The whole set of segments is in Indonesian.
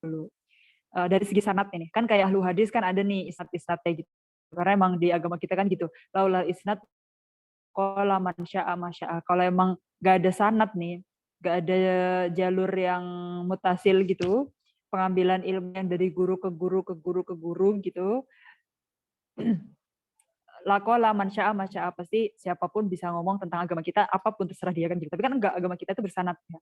dulu. Dari segi sanad ini kan kayak ahlu hadis kan ada nih isnad-isnad kayak gitu. Karena emang di agama kita kan gitu. Laula isnad qala man syaa masyaa. Kalau emang gak ada sanad nih, gak ada jalur yang mutasil gitu, pengambilan ilmu yang dari guru ke guru ke guru ke guru gitu. Lakola man syaa masyaa, pasti siapapun bisa ngomong tentang agama kita, apapun terserah dia kan gitu. Tapi kan enggak, agama kita itu bersanad ya.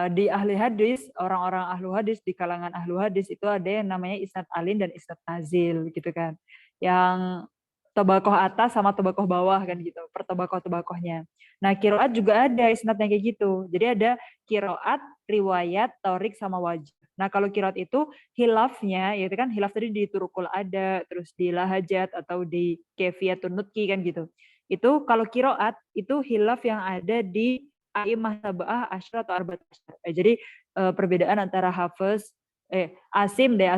Di ahli hadis, orang-orang ahlu hadis, di kalangan ahlu hadis itu ada yang namanya isnad alin dan isnad nazil gitu kan. Yang tobakoh atas sama tobakoh bawah kan gitu, per tobakoh-tobakohnya. Nah, kiroat juga ada isnadnya kayak gitu. Jadi ada kiroat, riwayat, torik, sama wajib. Nah, kalau kiroat itu hilafnya, yaitu kan hilaf tadi di turukul ada, terus di lahajat atau di kefiyatun nutki kan gitu. Itu kalau kiroat, itu hilaf yang ada di a'imah sab'ah asyra atau arba'at asyra. Jadi perbedaan antara Hafiz, Asim ya.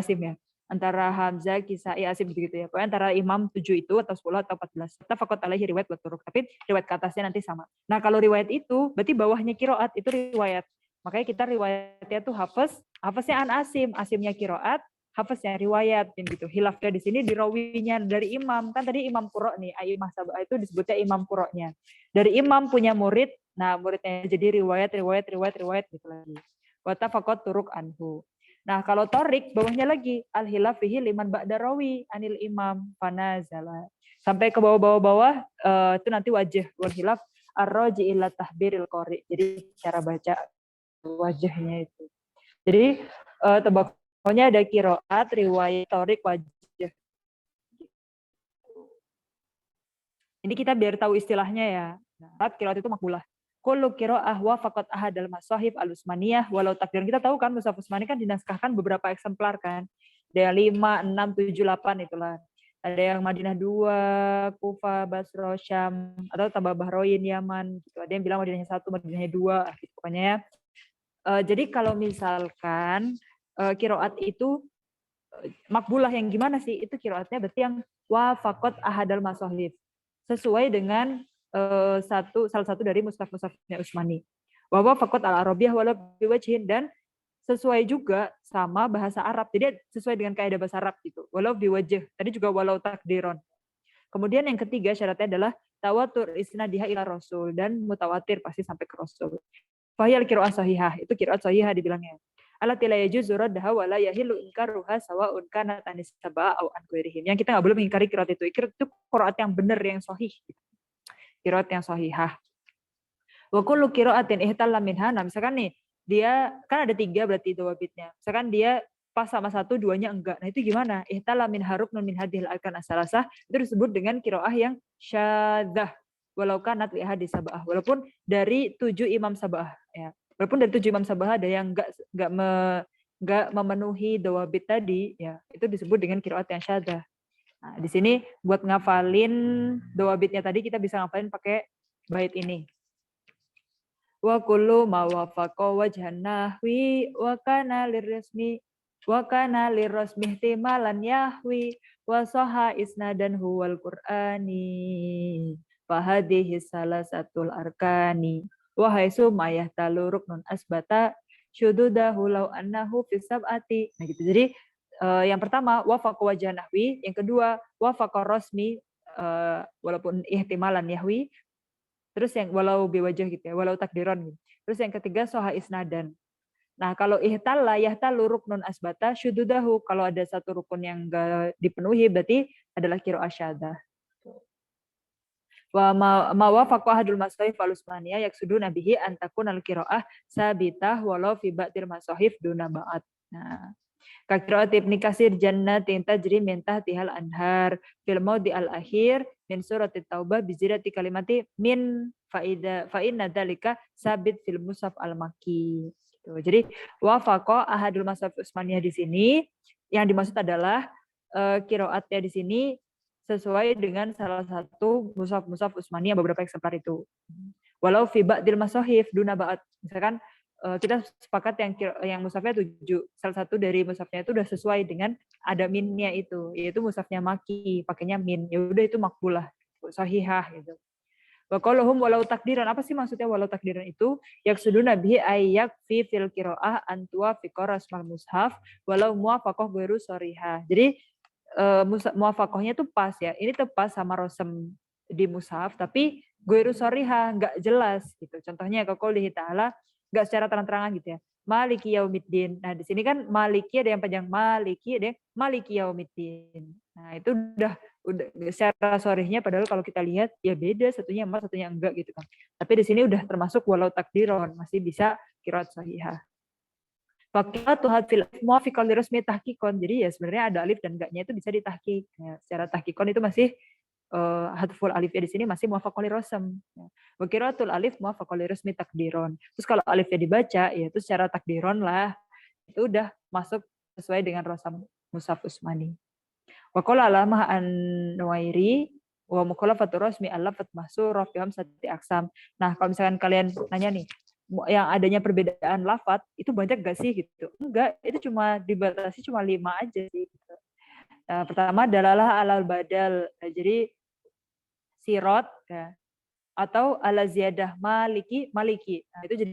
Antara Hamzah, Kisai, Asim gitu ya. Pokoknya antara imam 7 itu atau 10 atau 14. Kita fakot alaihi riwayat buat turuk. Tapi riwayat ke atasnya nanti sama. Nah kalau riwayat itu, berarti bawahnya kiroat itu riwayat. Makanya kita riwayatnya tuh Hafiz, Hafiznya an Asim, Asimnya kiroat, Hafiznya riwayat gitu. Hilafnya di sini dirawinya dari imam. Kan tadi imam qura nih, Aimah Sab'ah itu disebutnya imam qura'nya. Dari imam punya murid, nah muridnya jadi riwayat gitu lagi. Wa tafaqat turuk anhu. Nah, kalau torik bawahnya lagi al-hilaf fihi liman ba'da rawi anil imam fanazala. Sampai ke bawah-bawah itu nanti wajah wal hilaf ar-raji ila tahbiril qari. Jadi cara baca wajahnya itu. Jadi tebakannya ada kiroat, riwayat, torik, wajah. Ini kita biar tahu istilahnya ya. Nah, kiroat itu makbulah. Kullu qiraah wa faqat ahadal masahib al-Utsmaniyah walau takdiran. Kita tahu kan Mushaf Utsmani kan dinaskahkan beberapa eksemplar kan. Ada yang 5, 6, 7, 8 itulah. Ada yang Madinah 2, Kufa, Basra, Syam, atau tambah Bahrain, Yaman gitu. Ada yang bilang Madinahnya 1, Madinahnya 2 gitu pokoknya ya. Jadi kalau misalkan qiraat itu makbulah yang gimana sih? Itu qiraatnya berarti yang wa faqat ahadal masahib. Sesuai dengan salah satu dari mushaf-mushafnya Utsmani. Wa faqat al-Arabiyah wala biwajhin, dan sesuai juga sama bahasa Arab. Jadi sesuai dengan kaidah bahasa Arab gitu. Walau biwajh. Tadi juga walau takdiron. Kemudian yang ketiga syaratnya adalah tawatur isnadiha ila Rasul, dan mutawatir pasti sampai ke Rasul. Fahiyal qiraah sahihah. Itu qiraat sahihah dibilangnya. Allati la yajuzu raddaha wa la yahillu inkaruha sawa'un kanat anis sab'a aw an ghairihim. Yang kita enggak boleh mengingkari qiraat itu. Itu qiraat yang benar, yang sahih. Qiraat yang sahihah. Wa kullu qiraatin ihtalla minha. Nah, misalkan nih, dia kan ada 3 berarti dawabitnya. Misalkan dia pas sama 1, 2-nya enggak. Nah, itu gimana? Ihtalla min haruknun min hadhil arkan asalasah. Itu disebut dengan qiraah yang syadzah. Walau kanat li hadis sab'ah. Walaupun dari 7 imam sab'ah ya. Walaupun dari 7 imam sab'ah ada yang enggak memenuhi dawabit tadi ya, itu disebut dengan qiraat yang syadzah. Nah, di sini buat ngafalin dawabitnya tadi kita bisa ngafalin pakai bait ini. Wa kullu ma wafaqa wajhan nahwi wa kana lirrasmi ihtimalan yahwi wa saha isnadan huwal qur'ani fa hadhihi salasatul arkani wa haitsu ma yahtalu ruknun asbata syududahu law annahu fi sab'ati. Nah gitu. Jadi yang pertama wafaqa wajhan nahwi, yang kedua wafaqa rasmi walaupun ihtimalan yahwi. Terus yang walau biwajah gitu ya, walau takdiran gitu. Terus yang ketiga soha isnadan. Nah, kalau ihtalla yahtalu ruknun asbata syududahu, kalau ada satu rukun yang enggak dipenuhi berarti adalah qiraah syadzah. Wa ma wafaqa ahadul masahif al-Utsmaniyah yaksuduna bihi an takuna al-qiraah sabitah walau fi ba'dil masahif duna ba'd. Nah, ka qiraat Ibnu Katsir jannatin tajri min tahtihal anhar fil maudi al-akhir min surat at-taubah bi zirati kalimati min faida fa inna dzalika sabit fil mushaf al-makki. Gitu. Jadi wafaqa ahadul masahif Utsmaniyah di sini yang dimaksud adalah qiraatnya di sini sesuai dengan salah satu mushaf Utsmaniyah beberapa eksemplar itu. Walau fi ba'dil masahif duna ba'd. Misalkan kita sepakat yang mushafnya 7. Salah satu dari mushafnya itu udah sesuai dengan ada minnya itu, yaitu mushafnya Maki, pakainya min. Ya udah itu makbulah, sahihah gitu. Wa qauluhum walau takdiran, apa sih maksudnya walau takdiran itu? Yaksuduna bihi ayyak fi fil qiraah antua fi qarasmal mushaf walau muwafaqah ghairu shariha. Jadi muwafaqahnya tuh pas ya. Ini tepat sama rosem di mushaf tapi ghairu shariha, enggak jelas gitu. Contohnya qaulihi ta'ala enggak secara terang-terangan gitu ya. Maliki yaumiddin. Nah, di sini kan maliki ada yang panjang maliki, ada yang maliki yaumiddin. Nah, itu udah secara sorehnya padahal kalau kita lihat ya beda, satunya emas satunya enggak gitu kan. Tapi di sini udah termasuk walau takdiron, masih bisa qiraat sahihah. Faqihatu hadfil muafiqan li rasmi tahqiqon. Jadi ya sebenarnya ada alif dan enggaknya itu bisa ditahqiq. Ya, secara tahqiqon itu masih hadful alifnya di sini masih muwafaqan li rasm. Ya. Wa qiraatul alif muwafaqan li rasmi takdiron. Terus kalau alifnya dibaca ya itu secara takdiron lah. Itu udah masuk sesuai dengan rasam mushaf Utsmani. Wa qala alamah an-Nuwairi wa mukhalafatu rasmi al-lafz mahsurah fi hamsati aqsam. Nah, kalau misalkan kalian nanya nih, yang adanya perbedaan lafaz itu banyak gak sih gitu? Enggak, itu cuma dibatasi cuma 5 aja sih gitu. Nah, pertama dalalah alal badal. Jadi sirot ya, atau ala ziyadah maliki maliki. Nah, itu jadi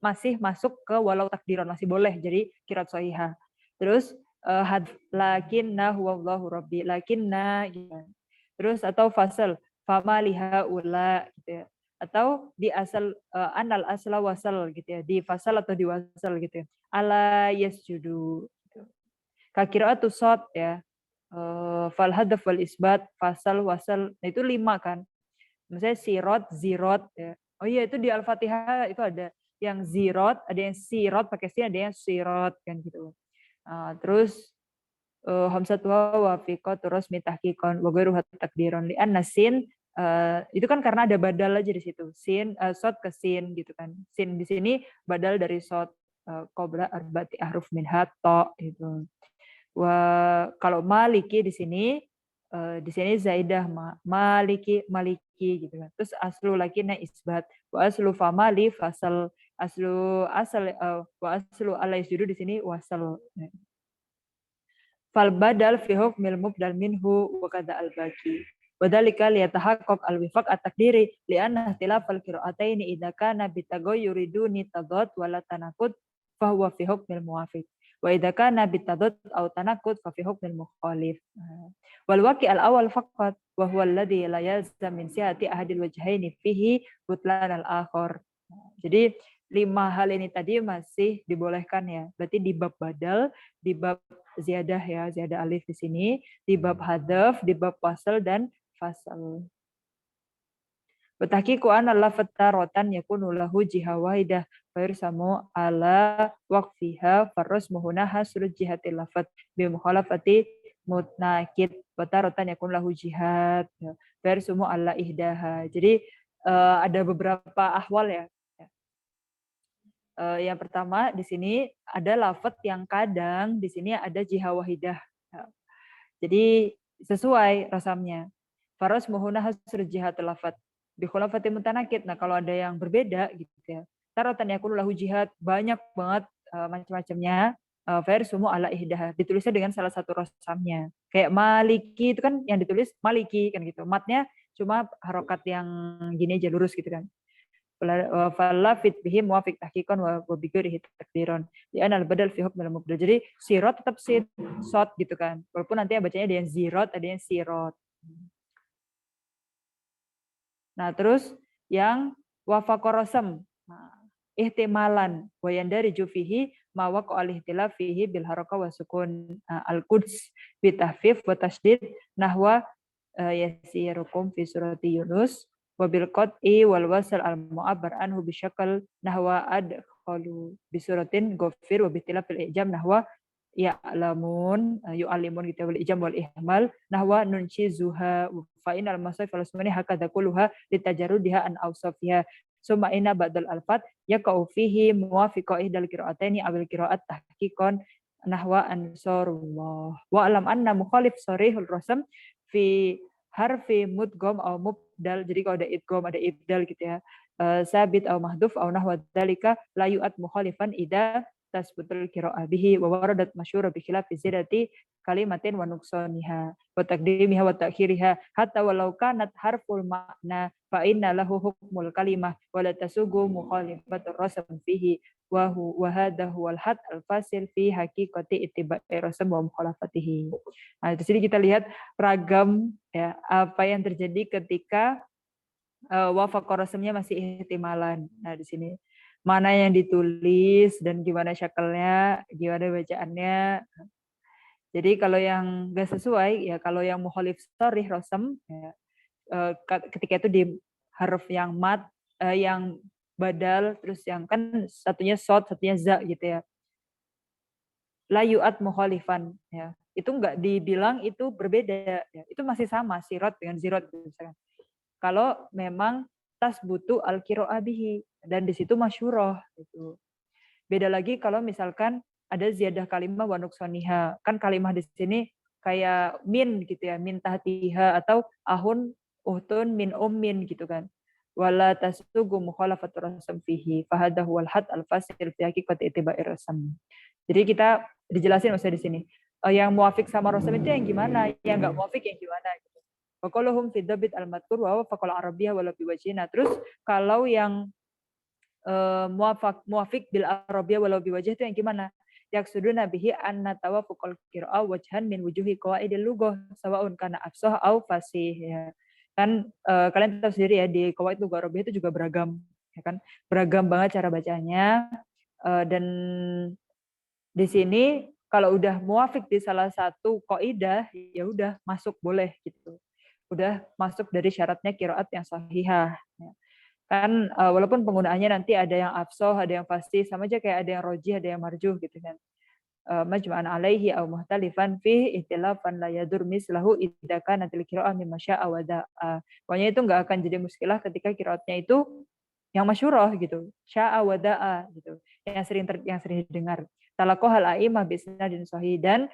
masih masuk ke walau takdiran, masih boleh jadi qiraat shahihah. Terus lakinna huwallahu rabbi, lakinna gitu. Terus atau fasal fama liha ula gitu ya. Atau di asal anal asla wasal gitu ya, di fasal atau di wasal gitu ya. Ala yasjudu gitu. Ka qiraatu shad ya. Fal hadaf wal isbat fasal wasal. Nah, itu 5 kan. Misalnya sirot, zirot ya. Oh iya itu di Al-Fatihah itu ada yang zirot, ada yang sirot pakai sin, ada yang sirot kan gitu. Terus hamzatuha wa fiqat terus mitahqiqan wa ghairu takdiron li anna sin itu kan karena ada badal aja di situ. Sin sod ke sin gitu kan. Sin di sini badal dari sod qabla arba'ati ahruf min hatta gitu. Kalau maliki di sini zaidah maliki maliki gitu kan. Terus aslu lakinnya isbat wa aslu famali fasal wa aslu ala yasjudu di sini wasal. Fal badal fi hukmil mubdal minhu wa kadza al baqi. Wadhalika liyatahaqqaq al wifaq at takdiri li anna ikhtilaf al qira'ataini idza kana bitaghayyuri duni tadad wala tanaqud fa huwa fi hukmil muwafiq. Wa idza kana bitadad aw tanaqud fa fi hukmil mukhalif. Wal waqi' al awal faqat wa huwa alladhi la yalzam min sihhati ahadil wajhaini fihi butlan al akhar. Jadi 5 hal ini tadi masih dibolehkan ya. Berarti di bab badal, di bab ziyadah ya, ziyadah alif di sini, di bab hadaf, di bab fasal dan fasal. Watahqiqu anna lafadz taratan yakunu lahu jiha wahidah fa yursamu ala waqfiha farrasmu huna hasru jihatil lafadz bi mukhalafati mutnaqid wa taratan yakunu lahu jihad fa yursamu ala ihdaha. Jadi ada beberapa ahwal ya. Yang pertama di sini ada lafadz yang kadang di sini ada jiha wahidah. Jadi sesuai rasamnya. Faros muhuna hasr jihatul lafadz bi khulafati mutanakid. Nah, kalau ada yang berbeda gitu ya. Taratan yakunu lahu jihad, banyak banget macam-macamnya. Versumu ala ihdah, ditulisnya dengan salah satu rasamnya. Kayak maliki itu kan yang ditulis maliki kan gitu. Matnya cuma harokat yang gini aja lurus gitu kan. Fala fit bihi muwafiq tahqiqan wa bighairihi takdiran li anal badal fi hukmil mubdal. Jadi sirot tetap sin sot gitu kan, walaupun nanti bacanya ada yang zirot ada yang sirot. Nah terus yang wafaqorosem ihtimalan wa yandari jufihi ma waqa al ihtilaf fihi bil haraka wa sukun al quds bi tahfif wa tasdid nahwa yasirukum fi surati Yunus wabil qat'i wal wasal al mu'abbar anhu bisyakal nahwa adkhalu bisuratin ghafir wa bitilaf fil ijam nahwa ya'lamun yu'allimun gitu wal ijam wal ihmal nahwa nunchizuha fa inal masayf al usmani hakadha kulluha litajarrudiha an awsafiha summa inna ba'dal alfat yaqau fihi muwafiqa ihdal qira'ataini awil qira'at tahqiqan nahwa ansarullah wa alam anna mukhalif sarihul rasam fi harfi mudgham atau mubdal. Jadi kalau ada idgham ada ibdal gitu ya. Sabit atau mahdhuf atau nahwa dzalika la yu'at mukhalifan idza tasbutul qira'ah bihi wa waradat masyhura bi khilafi zidati kalimatin wa nuqsaniha wa taqdimiha wa ta'khiriha hatta walau kanat harful ma'na fa inna lahu hukmul kalimah wa la tasugu mukhalifatur rasm fihi wa hadha huwal had al fasil fi haqiqati ittiba'i rasm wa mukhalafatihi. Nah, di sini kita lihat ragam ya apa yang terjadi ketika wafaqah rasmnya masih ihtimalan. Nah, di sini mana yang ditulis dan gimana syakelnya, gimana bacaannya. Jadi kalau yang nggak sesuai, ya kalau yang mukhalif sharih rasm, ya, ketika itu di huruf yang mat, yang badal, terus yang kan satunya shad, satunya za gitu ya. La yu'at mukhalifan, ya. Itu nggak dibilang itu berbeda, ya. Itu masih sama, sirat dengan zirat misalkan. Kalau memang tasbutu al-qira'ah bihi, dan di situ masyhurah gitu. Beda lagi kalau misalkan ada ziyadah kalimah wa nuqsaniha. Kan kalimah di sini kayak min gitu ya, min tahtiha atau ahun uhtun min ummin gitu kan. Wala tasugu mukhalafatur rasam fihi fahada huwal had al-fasil fi haqiqati ittiba'i rasam. Jadi kita dijelasin maksudnya di sini. Yang muafik sama rasam itu yang gimana, yang enggak muafik yang gimana gitu. Wa qaluhum fi dabit al-madkur wa faqal arabiyyah wala bi wajhina. Terus kalau yang muafik bil arabiyyah walau biwajh itu yang gimana? Yaksuduna bihi anna tawafuqal qira'ah wajhan min wujuhi qawaidil lughah sawaun kana afsah au fasih ya. Kan kalian tahu sendiri ya di qawaid lughah arabiyyah itu juga beragam ya kan? Beragam banget cara bacanya dan di sini kalau udah muafik di salah satu kaidah ya udah masuk boleh gitu. Udah masuk dari syaratnya qiraat yang sahihah ya. Kan walaupun penggunaannya nanti ada yang afsah, ada yang fasih, sama aja kayak ada yang rojih, ada yang marjuh gitu kan. Majma'an alaihi aw muhtalifan fihi ihtilafan la yadur mislahu idza kanat al-qira'ah mimma sya'a wa da'a. Pokoknya itu enggak akan jadi muskilah ketika qiraatnya itu yang masyhurah gitu. Sya'a wa da'a gitu. Yang sering didengar. Talaqahal a'imah bi isnadin sahih dan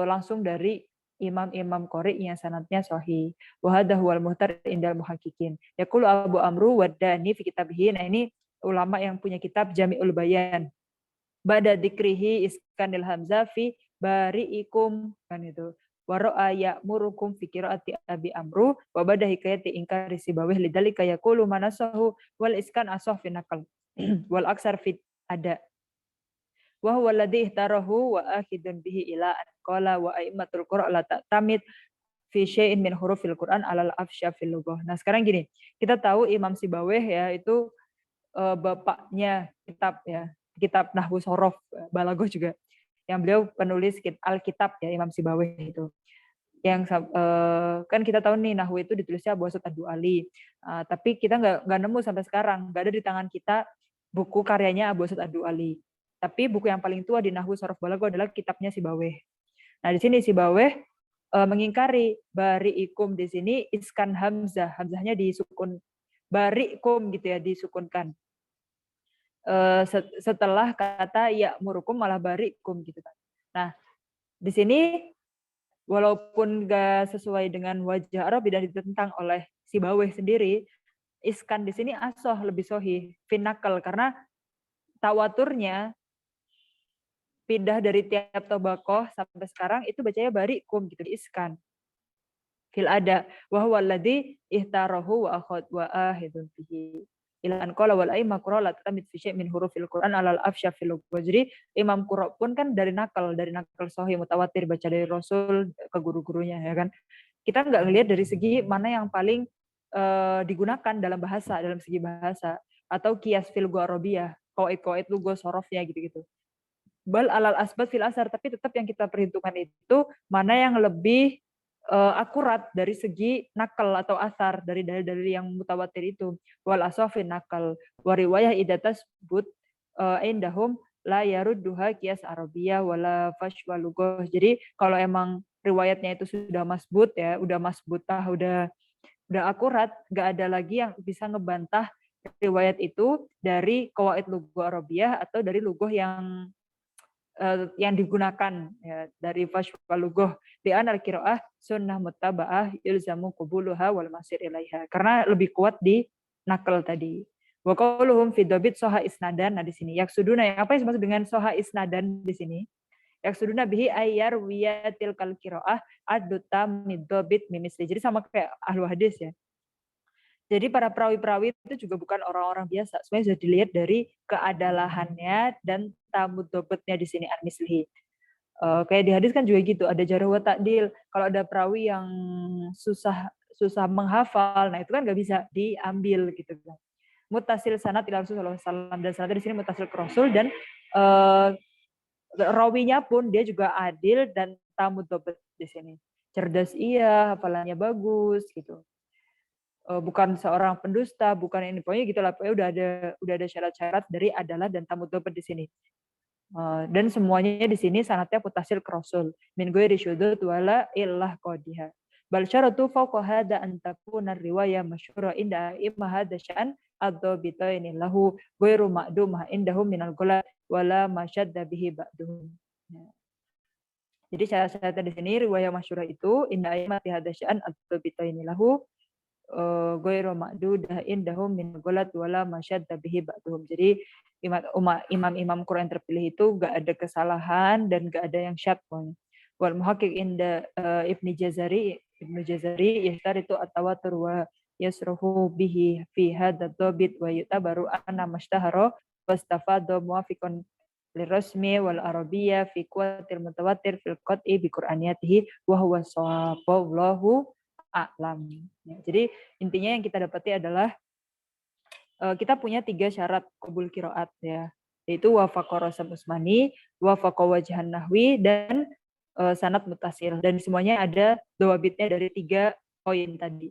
langsung dari imam-imam qori yang sanadnya sahih. Wa hadha huwal muhtar indal muhaqqiqin. Yaqulu Abu Amru Waddani fi kitabih. Nah, ini ulama yang punya kitab Jami'ul Bayan. Ba'da dzikrihi iskanil hamzah fi bari'ikum kan itu. Wa ra'a ya'murukum fi qiraati Abi Amru wa ba'da hikayati ingkari sibawih lidzalika yaqulu manasahu wal iskan asah fi naqal wal aksar fi ada. Wa huwa alladhi ihtarahu wa akhidun bihi ila an qala wa a'immatul qur'a la ta'tamid fi syai'in min hurufil Qur'an alal afsya fil lughah. Nah, sekarang gini, kita tahu Imam Sibawih ya itu bapaknya kitab ya, kitab Nahwu Shorof, Balaghah juga. Yang beliau penulis Alkitab ya Imam Sibawih itu. Yang kan kita tahu nih Nahwu itu ditulisnya Abu Asad Ad-Du'ali. Tapi kita nggak nemu sampai sekarang, nggak ada di tangan kita buku karyanya Abu Asad Ad-Du'ali. Tapi buku yang paling tua di Nahwu Shorof Balaghah adalah kitabnya Sibawih. Nah, di sini Sibawih mengingkari bari'ikum di sini iskan hamzah, hamzahnya disukun bari'ikum gitu ya, disukunkan. Setelah kata ya'murukum malah bari'ikum gitu kan. Nah, di sini walaupun enggak sesuai dengan wajah Arab dan ditentang oleh Sibawih sendiri, iskan di sini asah lebih sahih, finakal karena tawaturnya pindah dari tiap tabaqah sampai sekarang itu bacanya barikum gitu diiskan. Fil ada wa huwa alladhi ihtarahu wa akhad wa ahidun bihi. Ila an qala wal aimma qura la tamid fi syai' min hurufil Qur'an alal afsya fil lughah. Jadi Imam Qura pun kan dari nakal sahih mutawatir baca dari Rasul ke guru-gurunya ya kan. Kita nggak ngelihat dari segi mana yang paling digunakan dalam bahasa, dalam segi bahasa atau qiyas fil lughah Arabiyah, qawaid-qawaid lughah sorofnya gitu-gitu. Bal alal asbat fil asar, tapi tetap yang kita perhitungkan itu mana yang lebih akurat dari segi nakal atau asar dari dalil-dalil yang mutawatir itu. Wal asafin nakal wa riwayah idatas but indahum la yarudduha qiyas arabiyah wala fashwa lughah. Jadi kalau emang riwayatnya itu sudah masbut ya, udah masbutah, udah akurat, nggak ada lagi yang bisa ngebantah riwayat itu dari qawaid lughah arabiyah atau dari lughah yang digunakan ya, dari fashwa lughah di anal qiraah sunnah muttaba'ah yulzamu qabuluha wal masir ilaiha, karena lebih kuat di nakal tadi. Wa qauluhum fi dhabit soha isnadan. Nah di sini yaksuduna, yang apa yang dimaksud dengan soha isnadan di sini? Yaksuduna bihi ayyar wiyatil kal qiraah ad-duta mid-dhabit mimisli. Jadi sama kayak ahlu hadis ya. Jadi para perawi-perawi itu juga bukan orang-orang biasa. Sebenarnya sudah dilihat dari keadalahannya dan tamud dobetnya di sini an-mislihi. Kayak di hadis kan juga gitu, ada jarh wa ta'dil. Kalau ada perawi yang susah susah menghafal, nah itu kan nggak bisa diambil gitu kan. Muttasil sanad ila Rasulullah SAW, dan sanad di sini muttasil ke Rasul, dan rawinya pun dia juga adil dan tamud dobet di sini. Cerdas iya, hafalannya bagus gitu. Bukan seorang pendusta, bukan ini, pokoknya gitulah, pokoknya udah ada syarat-syarat dari adalah dan tamud dobet di sini. Dan semuanya di sini sanadnya mutasil ke Rasul. Min ghairi syudud wala illah qadiha. Bal syaratu fawqa hada an takuna riwayah masyhura inda imma hada sya'an ad-dhabitaini lahu ghairu ma'dumah indahum minal ghulat wala masyadda bihi ba'duhum. Jadi syarat-syaratnya di sini riwayah masyhura itu inda imma hada sya'an ad-dhabitaini lahu ghairu ma'dudah indahum min ghulat wala masyadda bihi ba'duhum. Jadi imam-imam Quran terpilih itu gak ada kesalahan dan gak ada yang syad pokoknya. Wal muhaqqiq inda Ibnu Jazari yastaritu at-tawatur wa yasruhu bihi fi hadha dhabit wa yutabaru anna mashtahara wastafada muwafiqan lirasmi wal arabiyya fi quwwatil mutawatir fil qat'i bi qur'aniyatihi wa huwa shawab wallahu a'lam. Ya, jadi intinya yang kita dapati adalah kita punya 3 syarat qabul qiraat ya, yaitu wafaqa Rasam Usmani, wafaqa wajhan nahwi, dan sanad mutasil, dan semuanya ada dawabitnya dari 3 poin tadi.